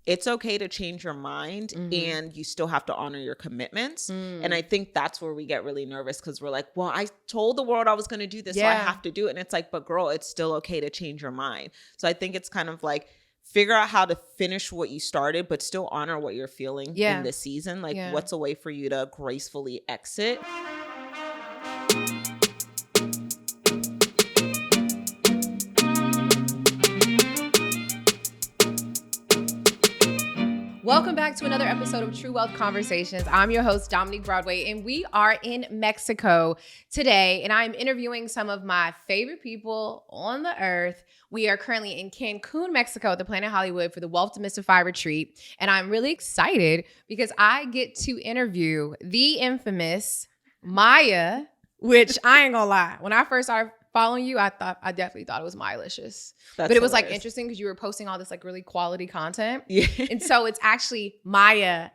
it's okay to change your mind and you still have to honor your commitments. And I think that's where we get really nervous because we're like, well, I told the world I was going to do this, so I have to do it. And it's like, but girl, it's still okay to change your mind. So I think it's kind of like, figure out how to finish what you started, but still honor what you're feeling in this season. Like what's a way for you to gracefully exit? Welcome back to another episode of True Wealth Conversations. I'm your host, Dominique Broadway, and we are in Mexico today, and I'm interviewing some of my favorite people on the earth. We are currently in Cancun, Mexico at the Planet Hollywood for the Wealth Demystified Retreat, and I'm really excited because I get to interview the infamous Maya, which I ain't gonna lie. When I first started following you, I definitely thought it was Maya Elious. But it was like interesting because you were posting all this like really quality content. Yeah. And so it's actually Maya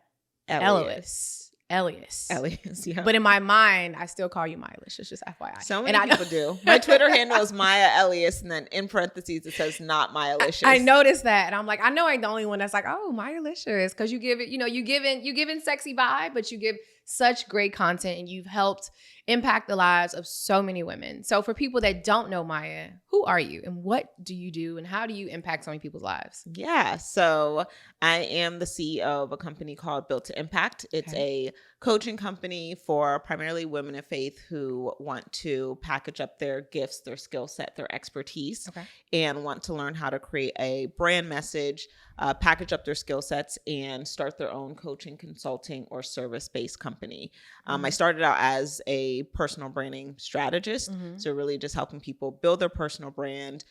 Elious. Elious, yeah. But in my mind, I still call you Maya Elious. It's just FYI. So many people do. My Twitter handle is Maya Elious, and then in parentheses it says not Maya Elious. I noticed that, and I'm like, I know I ain't the only one that's like, oh, Maya Elious, because you give it, you giving sexy vibe, but you give such great content, and you've helped impact the lives of so many women. So for people that don't know Maya, who are you and what do you do and how do you impact so many people's lives? Yeah, so I am the CEO of a company called Built to Impact. It's a coaching company for primarily women of faith who want to package up their gifts, their skill set, their expertise, and want to learn how to create a brand message, package up their skill sets, and start their own coaching, consulting, or service-based company. I started out as a personal branding strategist, so really just helping people build their personal brand,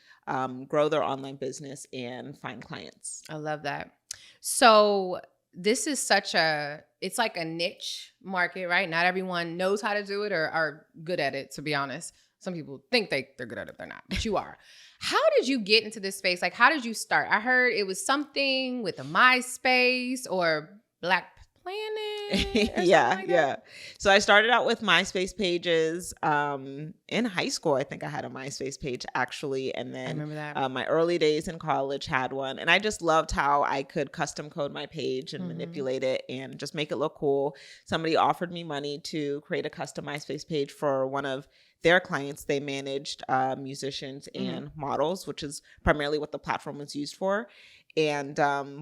grow their online business, and find clients. I love that. So this is it's like a niche market, right? Not everyone knows how to do it or are good at it, to be honest. Some people think they're good at it, they're not, but you are. How did you get into this space? Like, how did you start? I heard it was something with a MySpace or Black Planet. Yeah. So I started out with MySpace pages in high school. I think I had a MySpace page actually. And then I remember that. My early days in college had one. And I just loved how I could custom code my page and manipulate it and just make it look cool. Somebody offered me money to create a custom MySpace page for one of their clients. They managed musicians and models, which is primarily what the platform was used for. And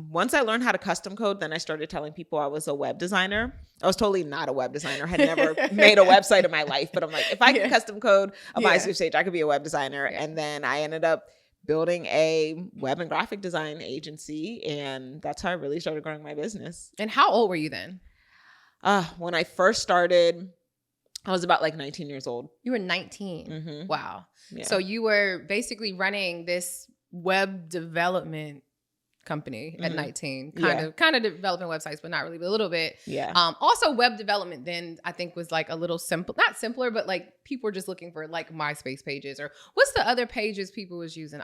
once I learned how to custom code, then I started telling people I was a web designer. I was totally not a web designer. I had never made a website in my life. But I'm like, if I can custom code a MySpace page, I could be a web designer. Yeah. And then I ended up building a web and graphic design agency. And that's how I really started growing my business. And how old were you then? When I first started, I was about like 19 years old. You were 19. Wow. Yeah. So you were basically running this web development company at 19, kind of developing websites, but not really, but a little bit. Yeah. Also web development then I think was like a little simple, not simpler, but like people were just looking for like MySpace pages or what's the other pages people was using?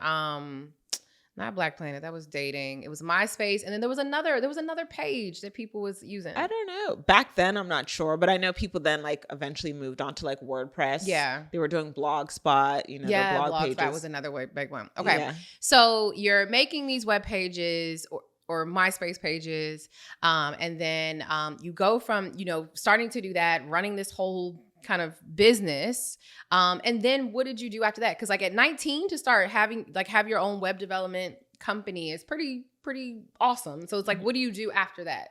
Not Black Planet, that was dating. It was MySpace. And then there was another page that people was using. I don't know. Back then, I'm not sure, but I know people then like eventually moved on to like WordPress. Yeah. They were doing Blogspot, their blog pages. Blogspot was another big one. Okay. Yeah. So you're making these web pages or MySpace pages. And then you go from, starting to do that, running this whole kind of business. And then what did you do after that? Because like at 19 to start have your own web development company is pretty awesome. So it's like, what do you do after that?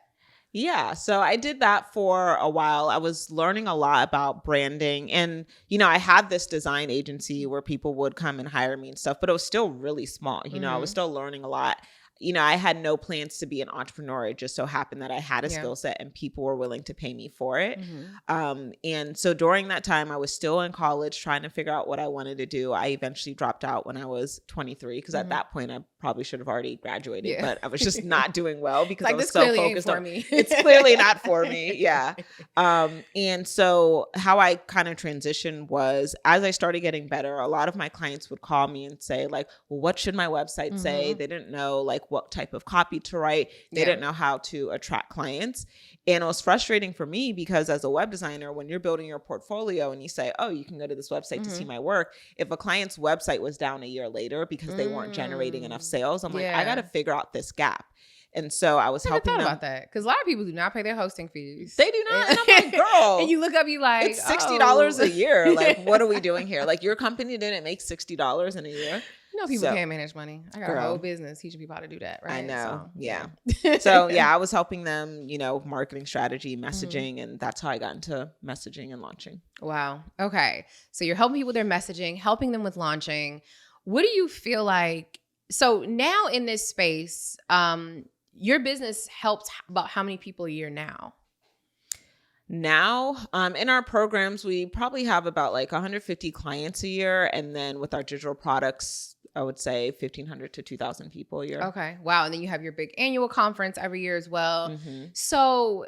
Yeah. So I did that for a while. I was learning a lot about branding and, I had this design agency where people would come and hire me and stuff, but it was still really small. I was still learning a lot. I had no plans to be an entrepreneur. It just so happened that I had a skill set and people were willing to pay me for it. And so during that time, I was still in college trying to figure out what I wanted to do. I eventually dropped out when I was 23 because at that point I probably should have already graduated, but I was just not doing well because I was so focused on me. It's clearly not for me. Yeah. And so how I kind of transitioned was as I started getting better, a lot of my clients would call me and say like, well, what should my website say? They didn't know like what type of copy to write. They didn't know how to attract clients. And it was frustrating for me because as a web designer, when you're building your portfolio and you say, oh, you can go to this website to see my work. If a client's website was down a year later because they weren't generating enough sales, I'm like, I got to figure out this gap. And so I was Never helping thought them. about that, because a lot of people do not pay their hosting fees. They do not. And I'm like, girl. And you look up, you like, it's $60 a year. Like, what are we doing here? Like, your company didn't make $60 in a year. You know, people can't manage money. I got a whole business teaching people how to do that, right? I know. So, yeah. So, yeah, I was helping them, marketing strategy, messaging, and that's how I got into messaging and launching. Wow. Okay. So you're helping people with their messaging, helping them with launching. What do you feel like? So now in this space, your business helps about how many people a year now? Now, in our programs, we probably have about like 150 clients a year. And then with our digital products, I would say 1,500 to 2,000 people a year. Okay. Wow. And then you have your big annual conference every year as well. Mm-hmm. So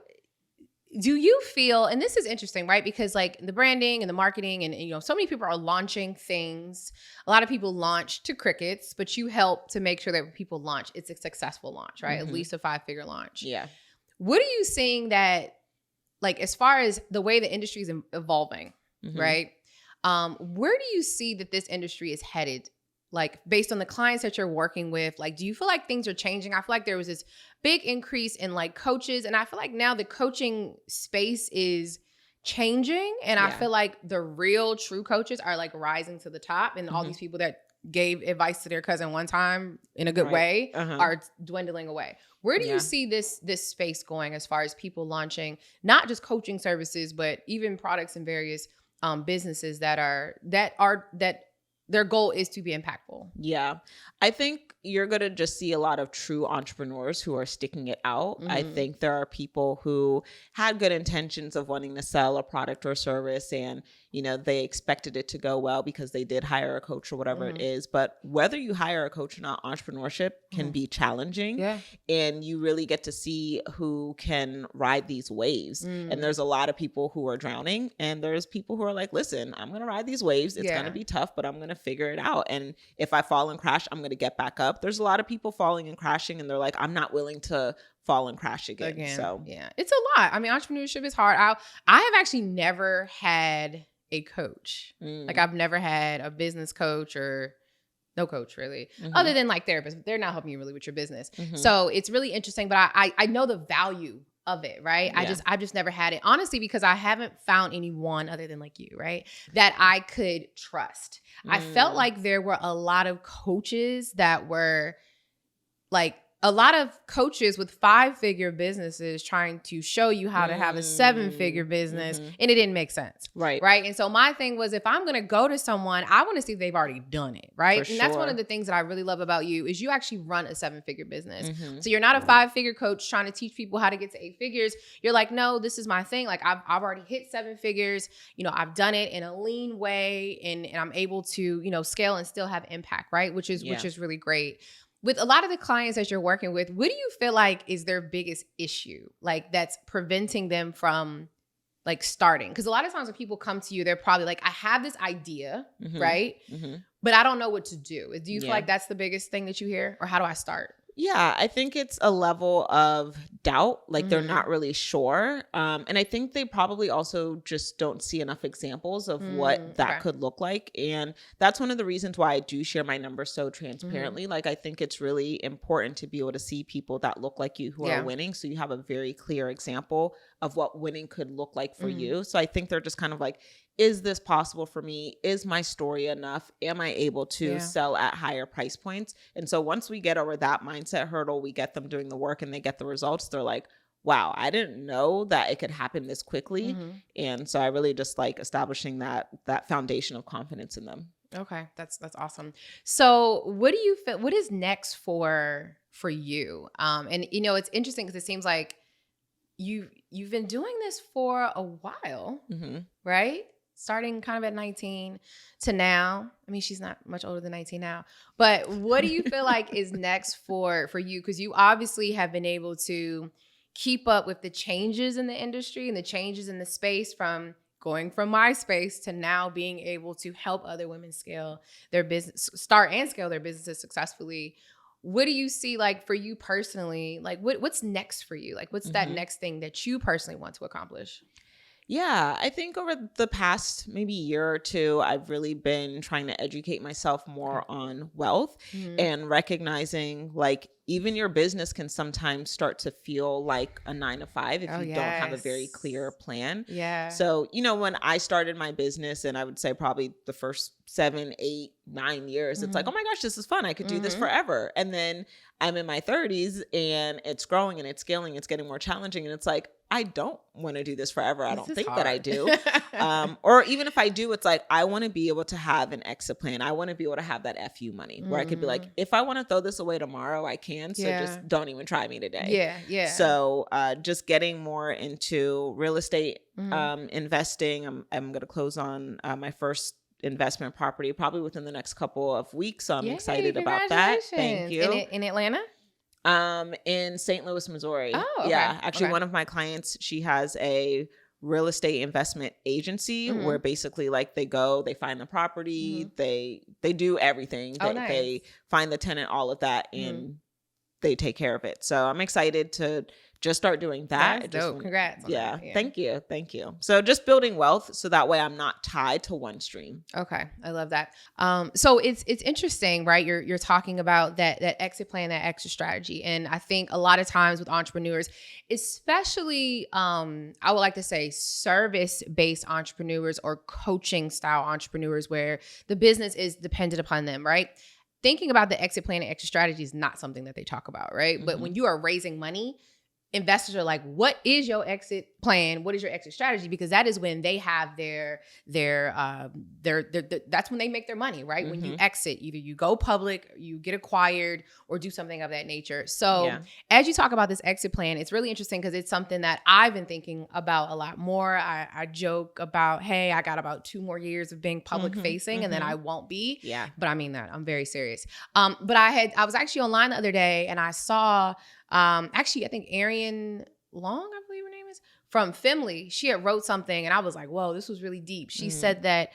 do you feel, and this is interesting, right? Because like the branding and the marketing and so many people are launching things. A lot of people launch to crickets, but you help to make sure that when people launch, it's a successful launch, right? Mm-hmm. At least a 5-figure launch. Yeah. What are you seeing that, like, as far as the way the industry is evolving, Mm-hmm. right? Where do you see that this industry is headed? Like, based on the clients that you're working with, like, do you feel like things are changing? I feel like there was this big increase in like coaches, and I feel like now the coaching space is changing, and I feel like the real true coaches are like rising to the top, and all these people that gave advice to their cousin one time in a good way are dwindling away. Where do you see this space going as far as people launching not just coaching services, but even products and various businesses that their goal is to be impactful? Yeah. I think you're going to just see a lot of true entrepreneurs who are sticking it out. I think there are people who had good intentions of wanting to sell a product or service, and, they expected it to go well because they did hire a coach or whatever it is. But whether you hire a coach or not, entrepreneurship can be challenging. Yeah. And you really get to see who can ride these waves. And there's a lot of people who are drowning, and there's people who are like, listen, I'm going to ride these waves. It's going to be tough, but I'm going to figure it out. And if I fall and crash, I'm going to get back up. There's a lot of people falling and crashing, and they're like, I'm not willing to fall and crash again. So yeah, it's a lot. I mean, entrepreneurship is hard. I have actually never had a coach. Like, I've never had a business coach or no coach really, other than like therapists. They're not helping you really with your business. So it's really interesting, but I know the value of it, right? Yeah. I've just never had it, honestly, because I haven't found anyone other than like you, right, that I could trust. I felt like there were a lot of coaches that were like, a lot of coaches with 5-figure businesses trying to show you how to have a 7-figure business, and it didn't make sense. Right. And so my thing was, if I'm going to go to someone, I want to see if they've already done it. Right. And that's one of the things that I really love about you is you actually run a 7-figure business. So you're not a 5-figure coach trying to teach people how to get to 8 figures. You're like, no, this is my thing. Like, I've already hit 7 figures. I've done it in a lean way, and I'm able to, scale and still have impact. Right. Which is really great. With a lot of the clients that you're working with, what do you feel like is their biggest issue? Like, that's preventing them from like starting? Because a lot of times when people come to you, they're probably like, I have this idea, right? But I don't know what to do. Do you feel like that's the biggest thing that you hear? Or how do I start? Yeah, I think it's a level of doubt, like they're not really sure. And I think they probably also just don't see enough examples of what that could look like. And that's one of the reasons why I do share my numbers so transparently. Like, I think it's really important to be able to see people that look like you who are winning, so you have a very clear example of what winning could look like for you. So I think they're just kind of like, is this possible for me? Is my story enough? Am I able to sell at higher price points? And so once we get over that mindset hurdle, we get them doing the work and they get the results, they're like, wow, I didn't know that it could happen this quickly. And so I really just like establishing that foundation of confidence in them. Okay, that's awesome. So what do you feel, what is next for you? And it's interesting because it seems like you've been doing this for a while, right? Starting kind of at 19 to now. I mean, she's not much older than 19 now. But what do you feel like is next for you? Because you obviously have been able to keep up with the changes in the industry and the changes in the space, from going from MySpace to now being able to help other women scale their business, start and scale their businesses successfully. What do you see, like, for you personally? Like, what's next for you? Like, what's that next thing that you personally want to accomplish? Yeah, I think over the past maybe year or two, I've really been trying to educate myself more on wealth and recognizing like even your business can sometimes start to feel like a 9 to 5 if you don't have a very clear plan. Yeah. So, you know, when I started my business, and I would say probably the first 7, 8, 9 years, it's like, oh my gosh, this is fun. I could do this forever. And then I'm in my 30s and it's growing and it's scaling, it's getting more challenging. And it's like, I don't want to do this forever. I don't think that I do. Or even if I do, it's like, I want to be able to have an exit plan. I want to be able to have that FU money where I could be like, if I want to throw this away tomorrow, I can. So just don't even try me today. Yeah. Yeah. So just getting more into real estate investing. I'm going to close on my first investment property probably within the next couple of weeks. So I'm excited about that. Thank you. In Atlanta? In St. Louis, Missouri. Oh, okay. Yeah. Actually, one of my clients, she has a real estate investment agency where basically like they go, they find the property, they do everything. Nice. They find the tenant, all of that, and they take care of it. So I'm excited to just start doing that. That's dope. Congrats. Yeah. Thank you. So just building wealth so that way I'm not tied to one stream. Okay. I love that. So it's interesting, right? You're talking about that exit plan, that exit strategy. And I think a lot of times with entrepreneurs, especially I would like to say service-based entrepreneurs or coaching style entrepreneurs where the business is dependent upon them, right? Thinking about the exit plan and exit strategy is not something that they talk about, right? But when you are raising money, investors are like, what is your exit plan? What is your exit strategy? Because that is when they have their that's when they make their money, right? When you exit, either you go public, you get acquired, or do something of that nature. So as you talk about this exit plan, it's really interesting because it's something that I've been thinking about a lot more. I joke about, hey, I got about 2 more years of being public facing and then I won't be. Yeah. But I mean that. I'm very serious. But I was actually online the other day and I saw actually, I think Arian Long, I believe her name is, from Femly, she had wrote something and I was like, whoa, this was really deep. She said that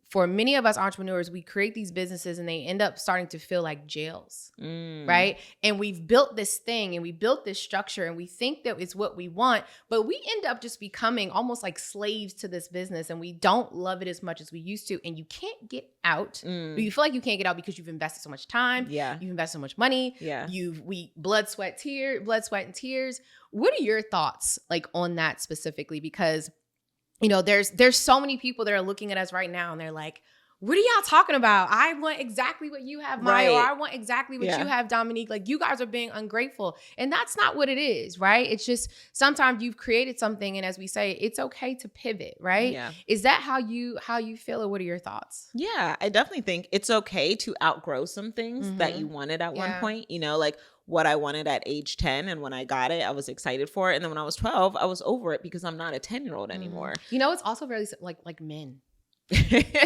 for many of us entrepreneurs, we create these businesses and they end up starting to feel like jails, right? And we've built this thing and we built this structure and we think that it's what we want, but we end up just becoming almost like slaves to this business and we don't love it as much as we used to. And you can't get out. You feel like you can't get out because you've invested so much time. Yeah. You've invested so much money. Yeah. Blood, sweat, and tears. What are your thoughts like on that specifically? Because you know, there's so many people that are looking at us right now and they're like, what are y'all talking about? I want exactly what you have, Maya, or I want exactly what you have, Dominique. Like you guys are being ungrateful. And that's not what it is, right? It's just sometimes you've created something and as we say, it's okay to pivot, right? Yeah. Is that how you feel or what are your thoughts? Yeah, I definitely think it's okay to outgrow some things that you wanted at one point, you know, like what I wanted at age 10. And when I got it, I was excited for it. And then when I was 12, I was over it because I'm not a 10-year-old anymore. You know, it's also very like men.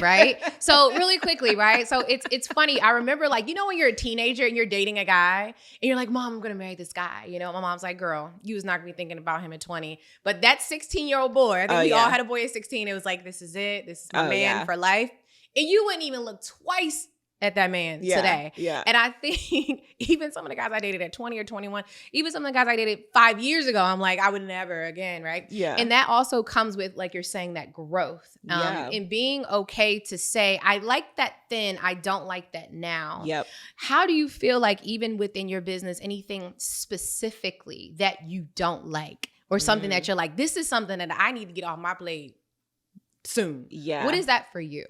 Right? So really quickly, right? So it's funny. I remember like, you know, when you're a teenager and you're dating a guy and you're like, Mom, I'm going to marry this guy. You know, my mom's like, girl, you was not going to be thinking about him at 20. But that 16-year-old boy, I think we all had a boy at 16. It was like, this is it. This is my man for life. And you wouldn't even look twice at that man today. Yeah. And I think even some of the guys I dated at 20 or 21, even some of the guys I dated 5 years ago, I'm like, I would never again, right? Yeah. And that also comes with, like you're saying, that growth. And being okay to say, I like that then, I don't like that now. Yep. How do you feel like even within your business, anything specifically that you don't like or something that you're like, this is something that I need to get off my plate soon? Yeah. What is that for you?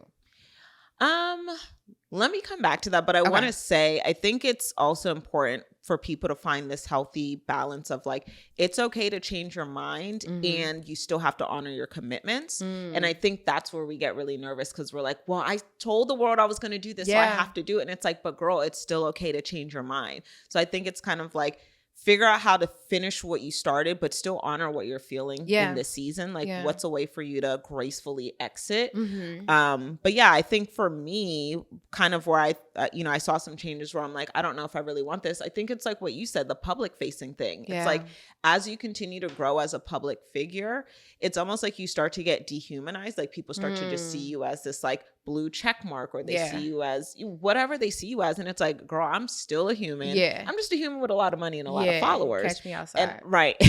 Let me come back to that, but I want to say, I think it's also important for people to find this healthy balance of like, it's okay to change your mind and you still have to honor your commitments. And I think that's where we get really nervous because we're like, well, I told the world I was going to do this, so I have to do it. And it's like, but girl, it's still okay to change your mind. So I think it's kind of like, figure out how to finish what you started, but still honor what you're feeling in this season. Like what's a way for you to gracefully exit? But yeah, I think for me, kind of where I saw some changes where I'm like, I don't know if I really want this. I think it's like what you said, the public facing thing. It's like, as you continue to grow as a public figure, it's almost like you start to get dehumanized. Like people start to just see you as this like blue check mark, or they see you as whatever they see you as. And it's like, girl, I'm still a human. Yeah. I'm just a human with a lot of money and a lot of followers. Catch me outside. And, right. You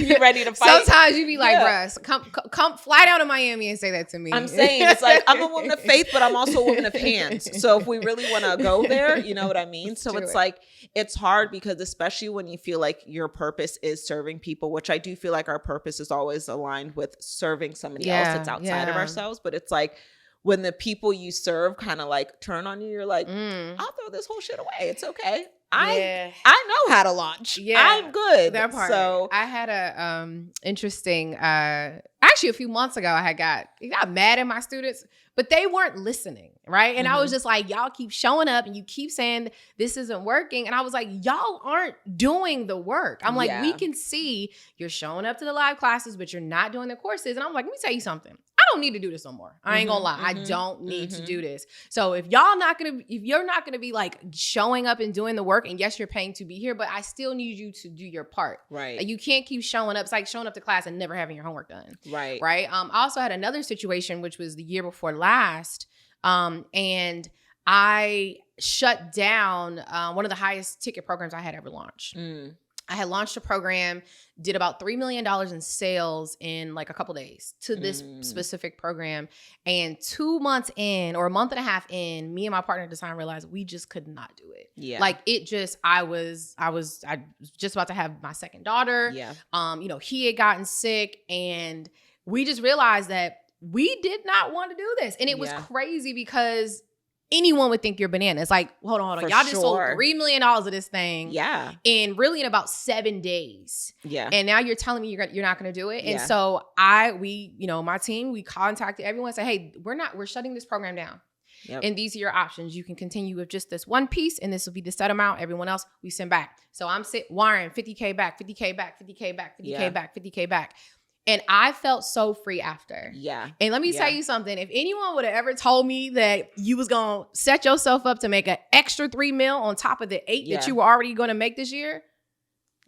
be ready to fight. Sometimes you be like, bruh, come fly down to Miami and say that to me. I'm saying, it's like, I'm a woman of faith, but I'm also a woman of hands. So if we really want to go there, you know what I mean? So it's like, it's hard because especially when you feel like your purpose is serving people, which I do feel like our purpose is always aligned with serving somebody else that's outside of ourselves. But it's like, when the people you serve kind of like turn on you, you're like, I'll throw this whole shit away. It's okay. I know how to launch. Yeah, I'm good. That part. So I had a interesting. Actually, a few months ago, I got mad at my students, but they weren't listening, right? And I was just like, y'all keep showing up and you keep saying this isn't working, and I was like, y'all aren't doing the work. I'm like, we can see you're showing up to the live classes, but you're not doing the courses. And I'm like, let me tell you something. I don't need to do this no more. I ain't gonna lie. I don't need to do this. So if you're not gonna be like showing up and doing the work, and yes, you're paying to be here, but I still need you to do your part. Right. Like, you can't keep showing up. It's like showing up to class and never having your homework done. Right. Right. I also had another situation, which was the year before last. And I shut down one of the highest ticket programs I had ever launched. I had launched a program, did about $3 million in sales in like a couple days to this specific program. And 2 months in, or a month and a half in, me and my partner at the time realized we just could not do it. Yeah. Like, it just, I was just about to have my second daughter. Yeah. He had gotten sick, and we just realized that we did not want to do this. And it was crazy because anyone would think you're bananas. Like, hold on. Y'all just sold $3 million of this thing. Yeah. And really in about 7 days. Yeah. And now you're telling me you're not going to do it. And so my team, we contacted everyone and said, hey, we're shutting this program down. Yep. And these are your options. You can continue with just this one piece, and this will be the set amount. Everyone else, we send back. So I'm wiring $50K back, $50K back, $50K back, $50K back, $50K back. And I felt so free after. Yeah. And let me tell you something. If anyone would have ever told me that you was going to set yourself up to make an extra $3 million on top of the 8 that you were already going to make this year,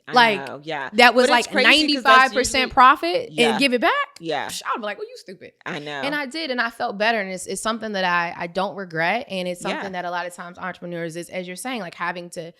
that was like 95% profit and give it back. Yeah. I would be like, well, you stupid. I know. And I did. And I felt better. And it's something that I don't regret. And it's something that a lot of times entrepreneurs is, as you're saying, like having to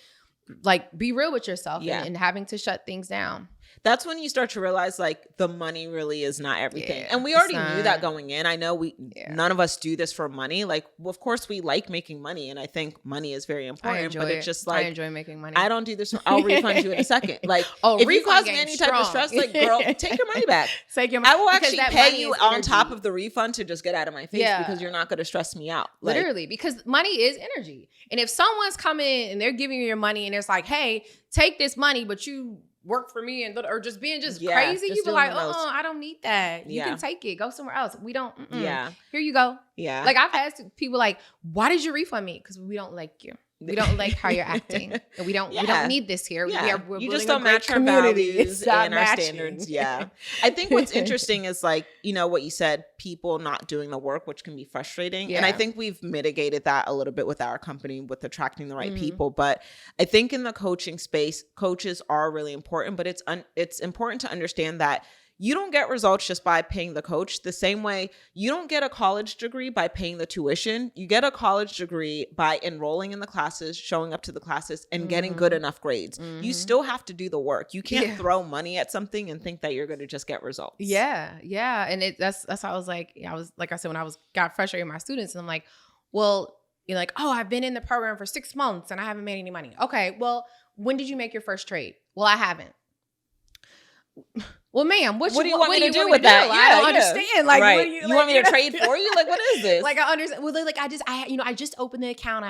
like be real with yourself and having to shut things down. That's when you start to realize like the money really is not everything. And we already knew that going in. I know none of us do this for money. Like, of course we like making money, and I think money is very important, but it's just like, I enjoy making money. I don't do this. I'll refund you in a second. Like, if you cause me any type of stress, like, girl, take your money back. I will actually pay you on top of the refund to just get out of my face because you're not going to stress me out. Literally, because money is energy. And if someone's coming and they're giving you your money and it's like, hey, take this money, but you work for me or just being crazy, you be like, I don't need that. You can take it. Go somewhere else. We don't. Yeah. Here you go. Yeah. Like, I've had people like, why did you refund me? Because we don't like you. We don't like how you're acting. And we don't need this here. We're you just don't match our values and our standards. Yeah. I think what's interesting is like, what you said, people not doing the work, which can be frustrating. Yeah. And I think we've mitigated that a little bit with our company, with attracting the right people. But I think in the coaching space, coaches are really important, but it's important to understand that you don't get results just by paying the coach. The same way you don't get a college degree by paying the tuition. You get a college degree by enrolling in the classes, showing up to the classes, and getting good enough grades. You still have to do the work. You can't throw money at something and think that you're going to just get results. Yeah. Yeah. And that's how I was like, I said, when I got frustrated with my students, and I'm like, well, you're like, oh, I've been in the program for 6 months and I haven't made any money. Okay. Well, when did you make your first trade? Well, I haven't. Well, ma'am, what do you want me to do with that? I don't understand. Like, right. What do you want me to trade for you? Like, what is this? Like, I understand. Well, like, I just opened the account.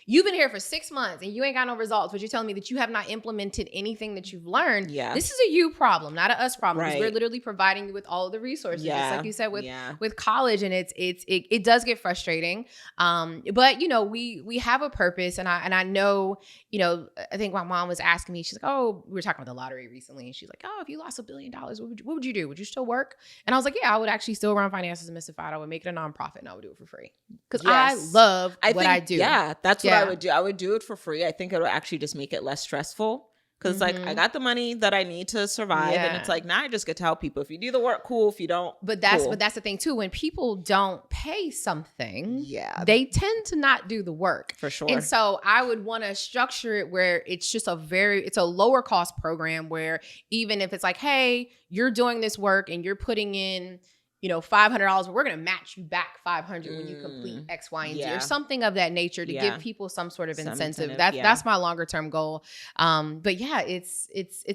You've been here for 6 months and you ain't got no results, but you're telling me that you have not implemented anything that you've learned. Yeah. This is a you problem, not a us problem. Right. We're literally providing you with all of the resources. Just like you said with college, and it does get frustrating. But we have a purpose, and I know, I think my mom was asking me, she's like, oh, we were talking about the lottery recently, and she's like, oh, if you lost $1 billion, what would you do? Would you still work? And I was like, yeah, I would actually still run finances and Mystified. I would make it a nonprofit, and I would do it for free because I love what I do. Yeah, that's what I would do. I would do it for free. I think it would actually just make it less stressful. Because like I got the money that I need to survive, and it's like now I just get to help people. If you do the work, cool. If you don't, but that's the thing too. When people don't pay something, they tend to not do the work for sure. And so I would want to structure it where it's just it's a lower cost program where even if it's like, hey, you're doing this work and you're putting in, $500, but we're going to match you back $500 when you complete X, Y, and Z or something of that nature to give people some sort of incentive. That's my longer term goal. But yeah, it's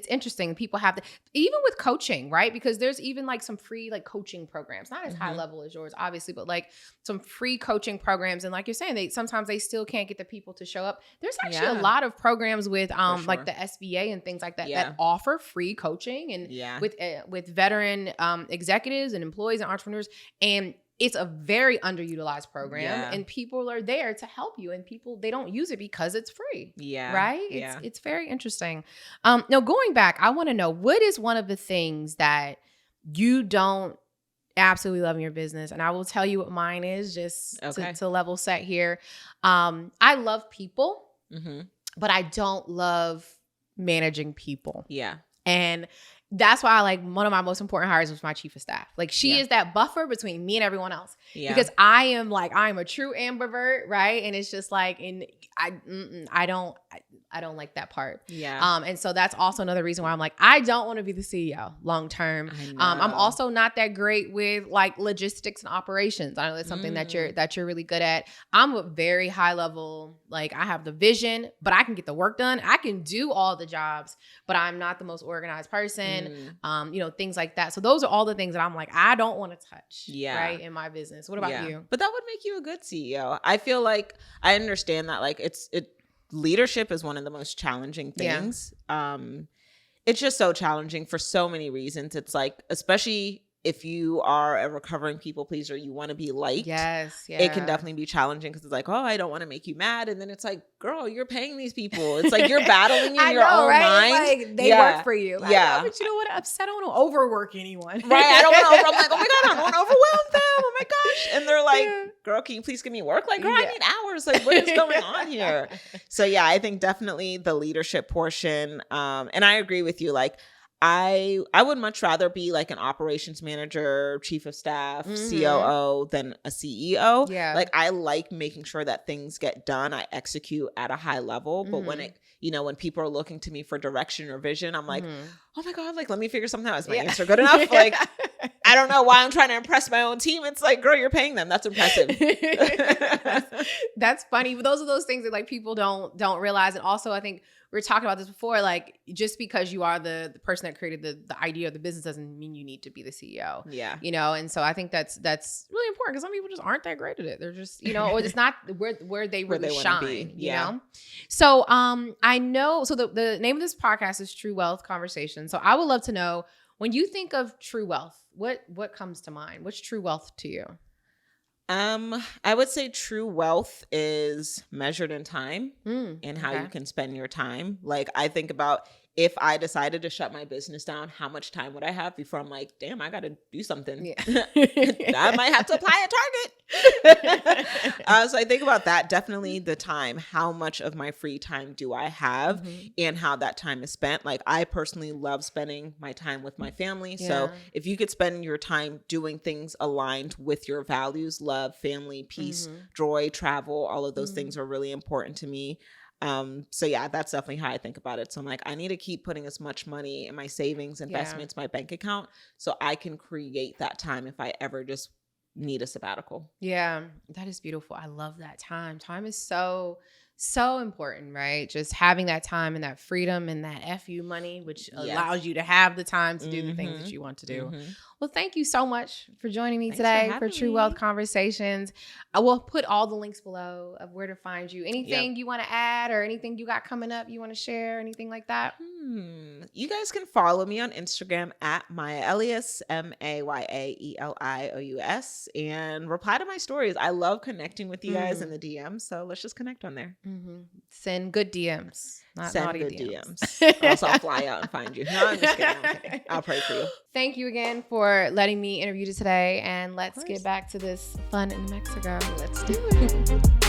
interesting. People have to, even with coaching, right? Because there's even like some free like coaching programs, not as high level as yours, obviously, but like some free coaching programs. And like you're saying, sometimes they still can't get the people to show up. There's actually a lot of programs with like the SBA and things like that that offer free coaching and with veteran executives and employees and entrepreneurs, and it's a very underutilized program and people are there to help you, and people, they don't use it because it's free. Right? It's very interesting. Now going back, I want to know, what is one of the things that you don't absolutely love in your business? And I will tell you what mine is, just to level set here. I love people, but I don't love managing people. And that's why one of my most important hires was my chief of staff. Like she is that buffer between me and everyone else. Because I am a true ambivert, right? And it's just like, and I don't like that part. And so that's also another reason why I'm like, I don't want to be the CEO long term. I'm also not that great with like logistics and operations. I know that's something that you're really good at. I'm a very high level, like I have the vision, but I can get the work done. I can do all the jobs, but I'm not the most organized person. Things like that. So those are all the things that I'm like, I don't want to touch right in my business. What about you? But that would make you a good CEO. I feel like I understand that like leadership is one of the most challenging things. It's just so challenging for so many reasons. It's like, especially if you are a recovering people pleaser, you want to be liked. It can definitely be challenging because it's like, oh, I don't want to make you mad. And then it's like, girl, you're paying these people. It's like you're battling in your own mind. Like they work for you. But you know what? I don't want to overwork anyone. Right. I don't want to I'm like, oh my God, I don't want to overwhelm them. Oh my gosh. And they're like, girl, can you please give me work? Like, girl, I need hours. Like, what is going on here? So yeah, I think definitely the leadership portion. And I agree with you. Like, I would much rather be like an operations manager, chief of staff, COO than a CEO. Like I like making sure that things get done. I execute at a high level. But when when people are looking to me for direction or vision, I'm like, oh my God, like let me figure something out. Is my answer good enough? Like, I don't know why I'm trying to impress my own team. It's like, girl, you're paying them. That's impressive. That's funny. But those are those things that like people don't realize. And also I think we were talking about this before, like just because you are the person that created the idea of the business doesn't mean you need to be the CEO. And so I think that's really important because some people just aren't that great at it. They're just, or it's not where they really shine, you know? So I know, so the name of this podcast is True Wealth Conversation. So I would love to know, when you think of true wealth, what comes to mind? What's true wealth to you? I would say true wealth is measured in time and how you can spend your time. Like I think about, if I decided to shut my business down, how much time would I have before I'm like, damn, I got to do something. I might have to apply at Target. So I think about that. Definitely the time. How much of my free time do I have and how that time is spent? Like I personally love spending my time with my family. So if you could spend your time doing things aligned with your values, love, family, peace, joy, travel, all of those things are really important to me. So yeah, that's definitely how I think about it. So I'm like, I need to keep putting as much money in my savings, investments, my bank account, so I can create that time if I ever just need a sabbatical. Yeah, that is beautiful. I love that time. Time is so important, right? Just having that time and that freedom and that FU money, which allows you to have the time to do the things that you want to do. Well, thank you so much for joining me today for True Wealth Conversations. I will put all the links below of where to find you. Anything you want to add or anything you got coming up you want to share, anything like that? You guys can follow me on Instagram at Maya Elious, MayaElious, and reply to my stories. I love connecting with you guys in the DMs, so let's just connect on there. Send good DMs, not naughty DMs. Or else I'll fly out and find you. No, I'm just kidding. I'll pray for you. Thank you again for letting me interview you today, and let's get back to this fun in Mexico. Let's do it.